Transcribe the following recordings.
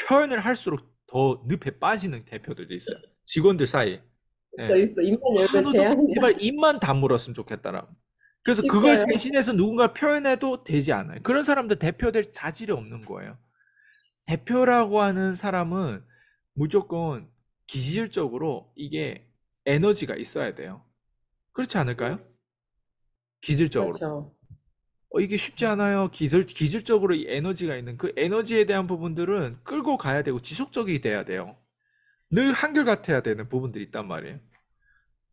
표현을 할수록 더 늪에 빠지는 대표들도 있어요. 직원들 사이에. 있어, 예. 있어. 입만 열면 너 좀 제한이야. 제발 입만 다물었으면 좋겠다라고. 그래서 그걸 있어요. 대신해서 누군가 표현해도 되지 않아요. 그런 사람들 대표될 자질이 없는 거예요. 대표라고 하는 사람은 무조건 기질적으로 이게 에너지가 있어야 돼요. 그렇지 않을까요? 기질적으로. 그렇죠. 이게 쉽지 않아요. 기질적으로 이 에너지가 있는 그 에너지에 대한 부분들은 끌고 가야 되고 지속적이 돼야 돼요. 늘 한결같아야 되는 부분들이 있단 말이에요.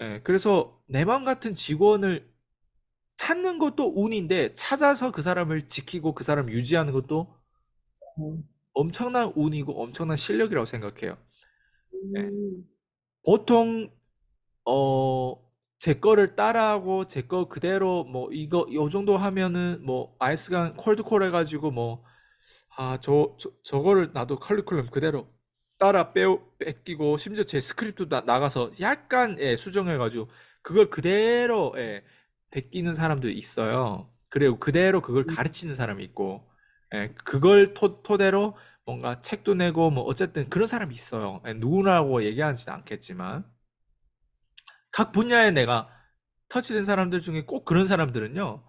예, 그래서 내 맘 같은 직원을 찾는 것도 운인데 찾아서 그 사람을 지키고 그 사람을 유지하는 것도 음, 엄청난 운이고 엄청난 실력이라고 생각해요. 예. 음, 보통 어, 제 거를 따라하고 제 거 그대로 뭐 이거 요 정도 하면은 뭐 아이스강 콜드콜 해가지고 뭐 저거를 나도 커리큘럼 그대로 따라 뺏기고 심지어 제 스크립트도 나가서 약간 수정해가지고 그걸 그대로 베끼는 사람도 있어요. 그리고 그대로 그걸 가르치는 사람이 있고 그걸 토대로 뭔가 책도 내고 뭐 어쨌든 그런 사람이 있어요. 누구라고 얘기하지는 않겠지만 각 분야에 내가 터치된 사람들 중에 꼭 그런 사람들은요.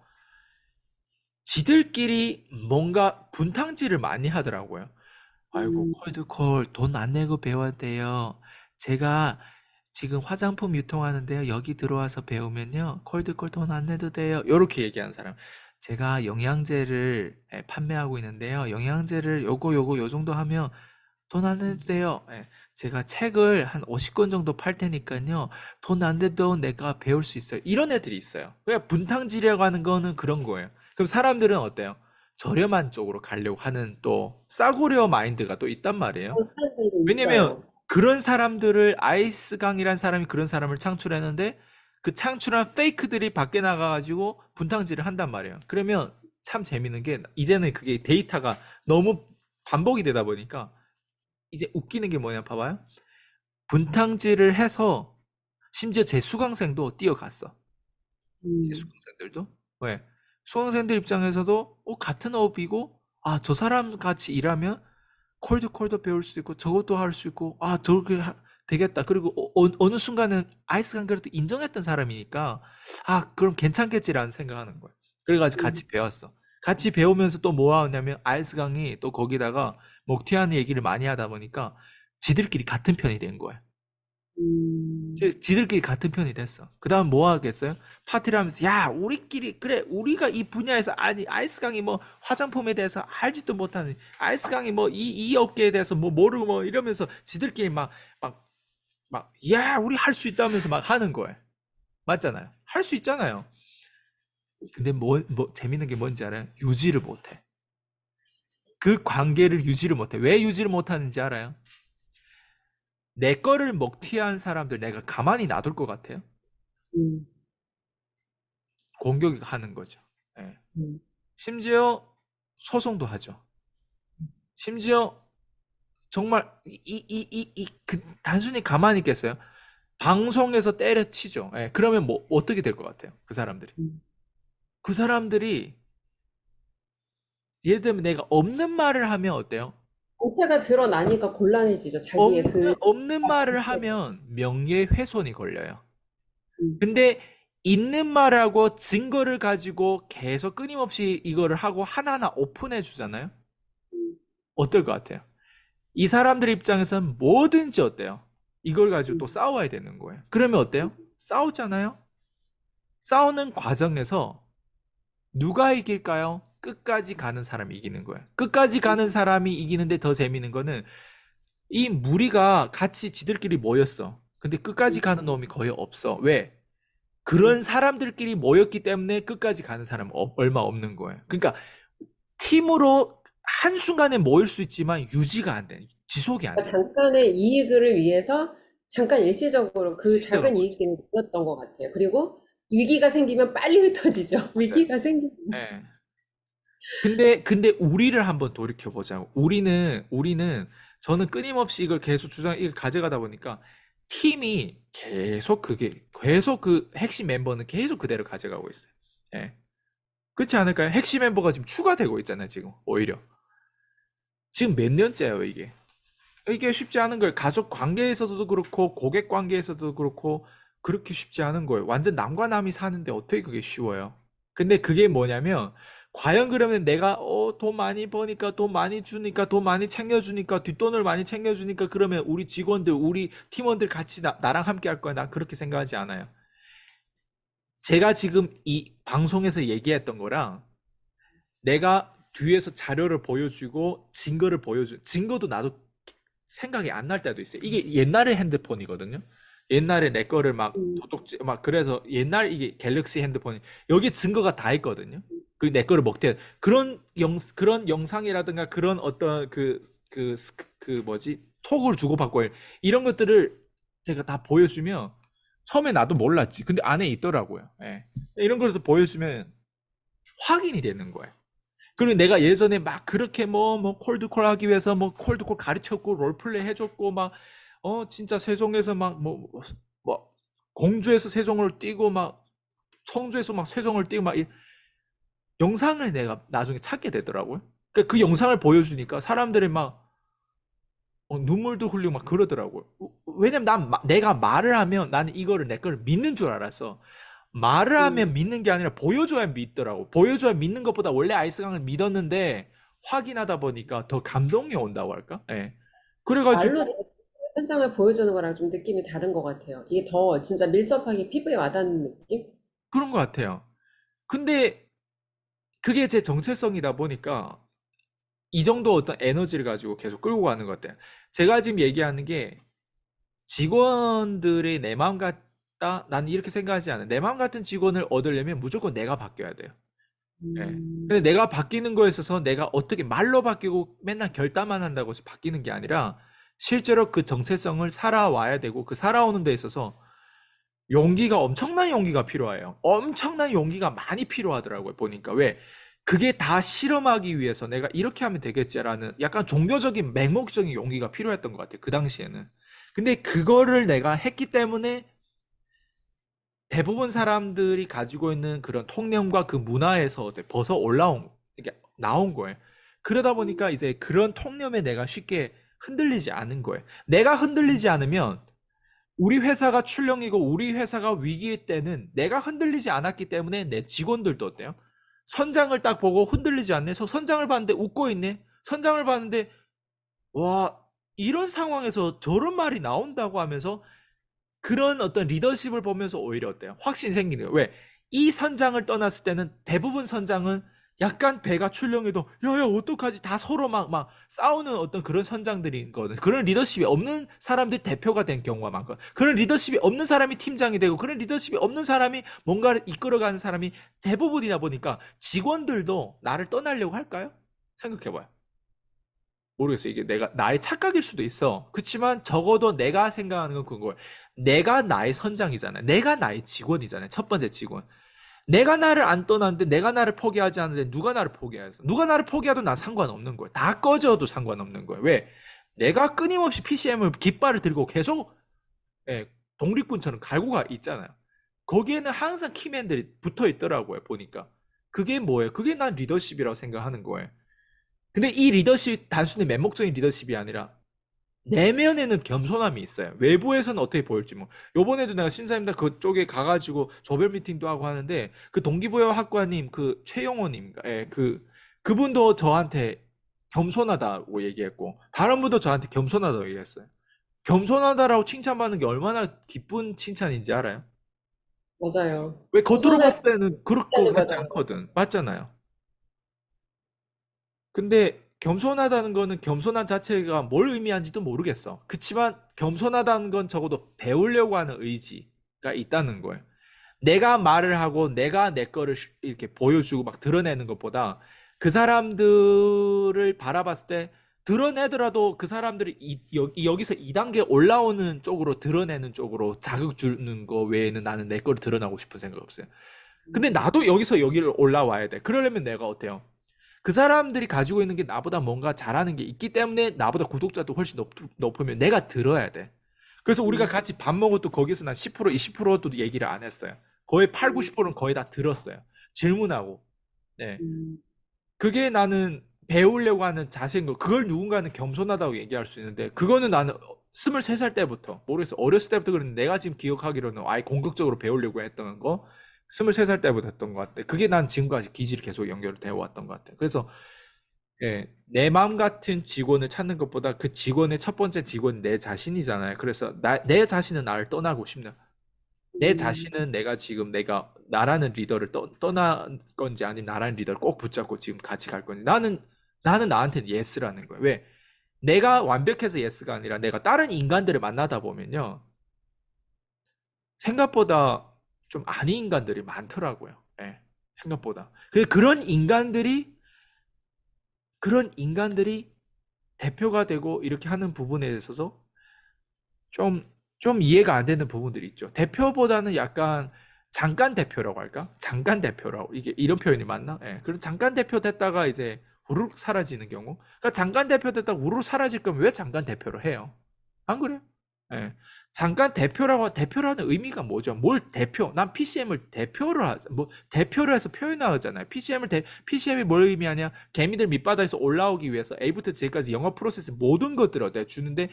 지들끼리 뭔가 분탕질을 많이 하더라고요. 아이고, 음, 콜드콜 돈 안 내고 배워야 돼요. 제가 지금 화장품 유통하는데요. 여기 들어와서 배우면요. 콜드콜 돈 안 내도 돼요. 요렇게 얘기하는 사람. 제가 영양제를 판매하고 있는데요. 영양제를 요거 요 정도 하면 돈 안 내도 돼요. 제가 책을 한 50권 정도 팔 테니까요. 돈 안 내도 내가 배울 수 있어요. 이런 애들이 있어요. 그냥 분탕질이라고 하는 거는 그런 거예요. 그럼 사람들은 어때요? 저렴한 쪽으로 가려고 하는 또 싸구려 마인드가 또 있단 말이에요. 그런 사람들도 왜냐면 있어요. 그런 사람들을 아이스강이란 사람이 그런 사람을 창출했는데 그 창출한 페이크들이 밖에 나가가지고 분탕질을 한단 말이에요. 그러면 참 재밌는 게 이제는 그게 데이터가 너무 반복이 되다 보니까 이제 웃기는 게 뭐냐 봐봐요. 분탕질을 해서 심지어 제 수강생도 뛰어갔어. 제 음, 수강생들도. 왜? 수강생들 입장에서도 같은 업이고 저 사람 같이 일하면 콜드콜도 배울 수 있고 저것도 할 수 있고 저렇게 되겠다. 그리고 어느 순간은 아이스 관계도 인정했던 사람이니까 그럼 괜찮겠지라는 생각하는 거예요. 그래가지고 음, 같이 배웠어. 같이 배우면서 또 뭐 하냐면 아이스 강이 또 거기다가 먹튀하는 얘기를 많이 하다 보니까 지들끼리 같은 편이 된 거예요. 음. 지들끼리 같은 편이 됐어. 그 다음 뭐 하겠어요? 파티를 하면서, 야, 우리끼리, 그래, 우리가 이 분야에서, 아니, 아이스강이 뭐, 화장품에 대해서 알지도 못하는, 아이스강이 뭐, 이 업계에 대해서 뭐, 모르고 뭐, 이러면서 지들끼리 야, 우리 할 수 있다면서 막 하는 거예요. 맞잖아요. 할 수 있잖아요. 근데 재밌는 게 뭔지 알아요? 유지를 못해. 그 관계를 유지를 못해. 왜 유지를 못하는지 알아요? 내 거를 먹튀한 사람들 내가 가만히 놔둘 것 같아요? 음, 공격하는 거죠. 예. 음. 심지어 소송도 하죠. 심지어 정말 단순히 가만히 있겠어요? 방송에서 때려치죠. 예, 그러면 뭐 어떻게 될 것 같아요? 그 사람들이. 음. 그 사람들이 예를 들면 내가 없는 말을 하면 어때요? 정체가 드러나니까 곤란해지죠. 자기의 그, 없는 말을 하면 명예훼손이 걸려요. 음, 근데 있는 말하고 증거를 가지고 계속 끊임없이 이거를 하고 하나하나 오픈해 주잖아요. 음, 어떨 것 같아요? 이 사람들 입장에서는 뭐든지 어때요? 이걸 가지고 또 음, 싸워야 되는 거예요. 그러면 어때요? 싸우잖아요? 싸우는 과정에서 누가 이길까요? 끝까지 가는 사람이 이기는 거예요. 끝까지 가는 사람이 이기는데 더 재밌는 거는 이 무리가 같이 지들끼리 모였어. 근데 끝까지 음, 가는 놈이 거의 없어. 왜? 음. 그런 사람들끼리 모였기 때문에 끝까지 가는 사람은 얼마 없는 거예요. 그러니까 팀으로 한순간에 모일 수 있지만 유지가 안 돼. 지속이 안 돼. 그러니까 잠깐의 이익을 위해서 잠깐 일시적으로 그 작은 일시적으로. 이익들을 누렸던 것 같아요. 그리고 위기가 생기면 빨리 흩어지죠. 맞아요. 위기가 생기면. 예. 근데 우리를 한번 돌이켜 보자고. 우리는 저는 끊임없이 이걸 계속 이걸 가져가다 보니까 팀이 계속 그 핵심 멤버는 계속 그대로 가져가고 있어요. 예. 그렇지 않을까요? 핵심 멤버가 지금 추가되고 있잖아요, 지금. 오히려. 지금 몇 년째예요, 이게. 이게 쉽지 않은 거예요. 가족 관계에서도 그렇고, 고객 관계에서도 그렇고, 그렇게 쉽지 않은 거예요. 완전 남과 남이 사는데 어떻게 그게 쉬워요? 근데 그게 뭐냐면, 과연 그러면 내가, 돈 많이 버니까, 돈 많이 주니까, 돈 많이 챙겨주니까, 뒷돈을 많이 챙겨주니까, 그러면 우리 직원들, 우리 팀원들 같이 나랑 함께 할 거야. 난 그렇게 생각하지 않아요. 제가 지금 이 방송에서 얘기했던 거랑, 내가 뒤에서 자료를 보여주고, 증거도 나도 생각이 안 날 때도 있어요. 이게 옛날의 핸드폰이거든요. 옛날에 내 거를 막 음, 막 그래서 옛날 이게 갤럭시 핸드폰이 여기 증거가 다 있거든요. 그 내 거를 먹태 그런 영상이라든가 그런 어떤 그 뭐지 톡을 주고받고 이런 것들을 제가 다 보여주면 처음에 나도 몰랐지. 근데 안에 있더라고요. 예. 이런 것도 보여주면 확인이 되는 거예요. 그리고 내가 예전에 막 그렇게 콜드콜 하기 위해서 콜드콜 가르쳤고 롤플레이 해줬고 진짜 세종에서 뭐, 공주에서 세종을 뛰고 청주에서 세종을 뛰고 영상을 내가 나중에 찾게 되더라고요. 그러니까 그 영상을 보여주니까 사람들이 눈물도 흘리고 그러더라고요. 왜냐면 내가 말을 하면 나는 이거를 내 거를 믿는 줄 알았어. 말을 음. 하면 믿는 게 아니라 보여줘야 믿더라고. 보여줘야 믿는 것보다 원래 아이스강을 믿었는데 확인하다 보니까 더 감동이 온다고 할까? 예. 말로 그래가지고 현장을 보여주는 거랑 좀 느낌이 다른 것 같아요. 이게 더 진짜 밀접하게 피부에 와닿는 느낌? 그런 것 같아요. 근데 그게 제 정체성이다 보니까 이 정도 어떤 에너지를 가지고 계속 끌고 가는 것 같아요. 제가 지금 얘기하는 게 직원들이 내 마음 같다? 나는 이렇게 생각하지 않아요. 내 마음 같은 직원을 얻으려면 무조건 내가 바뀌어야 돼요. 예. 음, 근데 내가 바뀌는 거에 있어서 내가 어떻게 말로 바뀌고 맨날 결단만 한다고 해서 바뀌는 게 아니라 실제로 그 정체성을 살아와야 되고 그 살아오는 데 있어서 엄청난 용기가 필요해요. 엄청난 용기가 많이 필요하더라고요, 보니까. 왜? 그게 다 실험하기 위해서 내가 이렇게 하면 되겠지라는 약간 종교적인 맹목적인 용기가 필요했던 것 같아요, 그 당시에는. 근데 그거를 내가 했기 때문에 대부분 사람들이 가지고 있는 그런 통념과 그 문화에서 이제 이게 나온 거예요. 그러다 보니까 이제 그런 통념에 내가 쉽게 흔들리지 않은 거예요. 내가 흔들리지 않으면 우리 회사가 출렁이고 우리 회사가 위기일 때는 내가 흔들리지 않았기 때문에 내 직원들도 어때요? 선장을 딱 보고 흔들리지 않네. 선장을 봤는데 웃고 있네. 선장을 봤는데 와, 이런 상황에서 저런 말이 나온다고 하면서 그런 어떤 리더십을 보면서 오히려 어때요? 확신이 생기는 거예요. 왜? 이 선장을 떠났을 때는 대부분 선장은 약간 배가 출렁해도 야야 어떡하지 다 서로 싸우는 어떤 그런 선장들인 거든. 그런 리더십이 없는 사람들 대표가 된 경우가 많거든. 그런 리더십이 없는 사람이 팀장이 되고 그런 리더십이 없는 사람이 뭔가를 이끌어가는 사람이 대부분이다 보니까 직원들도 나를 떠나려고 할까요? 생각해봐요. 모르겠어. 이게 나의 착각일 수도 있어. 그렇지만 적어도 내가 생각하는 건 그거예요. 내가 나의 선장이잖아. 내가 나의 직원이잖아. 첫 번째 직원. 내가 나를 안 떠났는데 내가 나를 포기하지 않는데 누가 나를 포기하겠어? 누가 나를 포기해도 난 상관없는 거야. 다 꺼져도 상관없는 거야. 왜? 내가 끊임없이 PCM을 깃발을 들고 계속 예, 독립군처럼 갈고 있잖아요. 거기에는 항상 키맨들이 붙어 있더라고요. 보니까. 그게 뭐예요? 그게 난 리더십이라고 생각하는 거예요. 근데 이 리더십이 단순히 맹목적인 리더십이 아니라 내면에는 겸손함이 있어요. 외부에서는 어떻게 보일지 요번에도 내가 신사임당 그쪽에 가가지고 조별 미팅도 하고 하는데 그 동기부여 학과님 그 최영호님 예, 그분도 저한테 겸손하다고 얘기했고 다른 분도 저한테 겸손하다고 얘기했어요. 겸손하다라고 칭찬받는 게 얼마나 기쁜 칭찬인지 알아요? 맞아요. 왜 겉으로 겸손할 때 봤을 때는 그럴 것 하는 같지 거잖아요. 않거든. 맞잖아요. 근데 겸손하다는 거는 겸손한 자체가 뭘 의미하는지도 모르겠어. 그치만 겸손하다는 건 적어도 배우려고 하는 의지가 있다는 거예요. 내가 말을 하고 내가 내 거를 이렇게 보여주고 드러내는 것보다 그 사람들을 바라봤을 때 드러내더라도 그 사람들이 여기서 2단계 올라오는 쪽으로 드러내는 쪽으로 자극 주는 거 외에는 나는 내 거를 드러나고 싶은 생각 없어요. 근데 나도 여기서 여기를 올라와야 돼. 그러려면 내가 어때요? 그 사람들이 가지고 있는 게 나보다 뭔가 잘하는 게 있기 때문에 나보다 구독자도 훨씬 높으면 내가 들어야 돼. 그래서 우리가 음, 같이 밥 먹어도 거기서 난 10%, 20%도 얘기를 안 했어요. 거의 8, 음, 90%는 거의 다 들었어요. 질문하고. 네. 음. 그게 나는 배우려고 하는 자세인 거, 그걸 누군가는 겸손하다고 얘기할 수 있는데, 그거는 나는 23살 때부터, 모르겠어. 어렸을 때부터 그랬는데, 내가 지금 기억하기로는 아예 공격적으로 배우려고 했던 거, 23살 때부터 했던 것 같아. 그게 난 지금까지 기질이 계속 연결되어 왔던 것 같아. 그래서, 예, 내 마음 같은 직원을 찾는 것보다 그 직원의 첫 번째 직원이 내 자신이잖아요. 그래서 내 자신은 나를 떠나고 싶나. 내 음, 자신은 내가 지금 내가 나라는 리더를 떠날 건지 아니면 나라는 리더를 꼭 붙잡고 지금 같이 갈 건지 나는 나한테는 예스라는 거예요. 왜? 내가 완벽해서 예스가 아니라 내가 다른 인간들을 만나다 보면요. 생각보다 좀 아닌 인간들이 많더라고요. 예, 생각보다. 그런 인간들이 대표가 되고 이렇게 하는 부분에 있어서 좀, 좀 이해가 안 되는 부분들이 있죠. 대표보다는 약간 잠깐 대표라고 할까? 잠깐 대표라고. 이게 이런 표현이 맞나? 예. 그럼 잠깐 대표 됐다가 이제 우르르 사라지는 경우. 그러니까 잠깐 대표 됐다가 우르르 사라질 거면 왜 잠깐 대표를 해요? 안 그래요? 예. 잠깐 대표라는 의미가 뭐죠? 뭘 대표? 난 PCM을 대표를 하자. 뭐 대표를 해서 표현하잖아요. PCM이 뭘 의미하냐? 개미들 밑바닥에서 올라오기 위해서 A부터 Z까지 영업 프로세스 모든 것들을 어때 주는데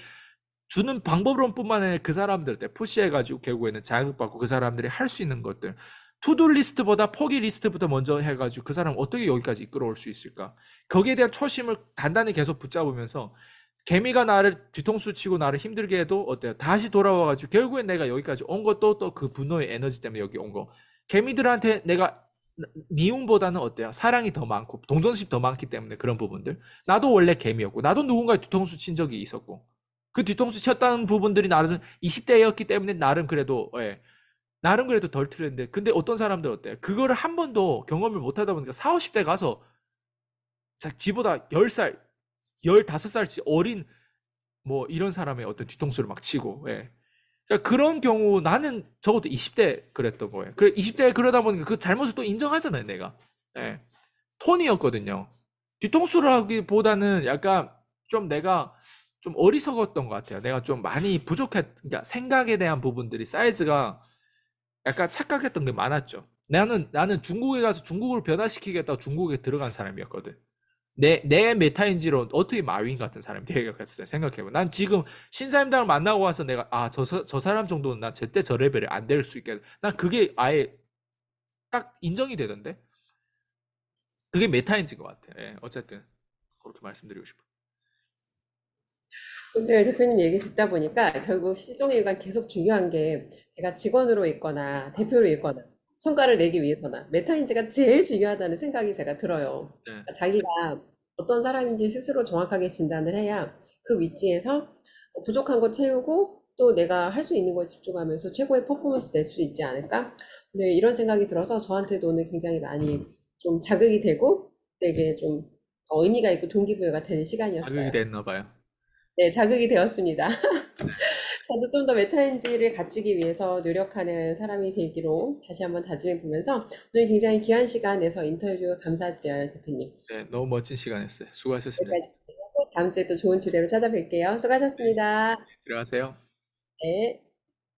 주는 방법론뿐만 아니라 그 사람들한테 푸시해가지고 결국에는 자극받고 그 사람들이 할 수 있는 것들 투두 리스트보다 포기 리스트부터 먼저 해가지고 그 사람 어떻게 여기까지 이끌어올 수 있을까 거기에 대한 초심을 단단히 계속 붙잡으면서 개미가 나를 뒤통수 치고 나를 힘들게 해도 어때요 다시 돌아와가지고 결국엔 내가 여기까지 온 것도 또 그 분노의 에너지 때문에 여기 온 거 개미들한테 내가 미움보다는 어때요 사랑이 더 많고 동정심 더 많기 때문에 그런 부분들 나도 원래 개미였고 나도 누군가의 뒤통수 친 적이 있었고 그 뒤통수 쳤다는 부분들이 나름 20대였기 때문에 나름 그래도 예, 나름 그래도 덜 틀렸는데 근데 어떤 사람들 어때요? 그거를 한 번도 경험을 못 하다 보니까 4, 50대 가서 지보다 10살, 15살치 어린 뭐 이런 사람의 어떤 뒤통수를 막 치고 예. 그러니까 그런 경우 나는 적어도 20대 그랬던 거예요. 그래 20대 그러다 보니까 그 잘못을 또 인정하잖아요, 내가. 예. 톤이었거든요. 뒤통수를 하기보다는 약간 좀 내가 좀 어리석었던 것 같아요. 내가 좀 많이 그러니까 생각에 대한 부분들이 사이즈가 약간 착각했던 게 많았죠. 나는 중국에 가서 중국을 변화시키겠다고 중국에 들어간 사람이었거든. 내 메타인지로 어떻게 마윈 같은 사람이 되겠어요. 생각해봐. 난 지금 신사임당을 만나고 와서 내가, 저 사람 정도는 난 절대 저 레벨이 안 될 수 있겠다. 난 그게 아예 딱 인정이 되던데? 그게 메타인지인 것 같아. 예, 어쨌든. 그렇게 말씀드리고 싶어요. 오늘 대표님 얘기 듣다 보니까 결국 시종일관 계속 중요한 게 내가 직원으로 있거나 대표로 있거나 성과를 내기 위해서나 메타인지가 제일 중요하다는 생각이 제가 들어요. 네. 그러니까 자기가 어떤 사람인지 스스로 정확하게 진단을 해야 그 위치에서 부족한 거 채우고 또 내가 할 수 있는 걸 집중하면서 최고의 퍼포먼스 낼 수 있지 않을까? 네, 이런 생각이 들어서 저한테도 오늘 굉장히 많이 좀 자극이 되고 되게 좀 의미가 있고 동기부여가 되는 자극이 시간이었어요. 됐나 봐요. 네, 자극이 되었습니다. 저도 좀 더 메타인지를 갖추기 위해서 노력하는 사람이 되기로 다시 한번 다짐해 보면서 오늘 굉장히 귀한 시간 내서 인터뷰 감사드려요, 대표님. 네, 너무 멋진 시간이었어요. 수고하셨습니다. 여기까지 하고 다음 주에 또 좋은 주제로 찾아뵐게요. 네, 수고하셨습니다. 들어가세요. 네.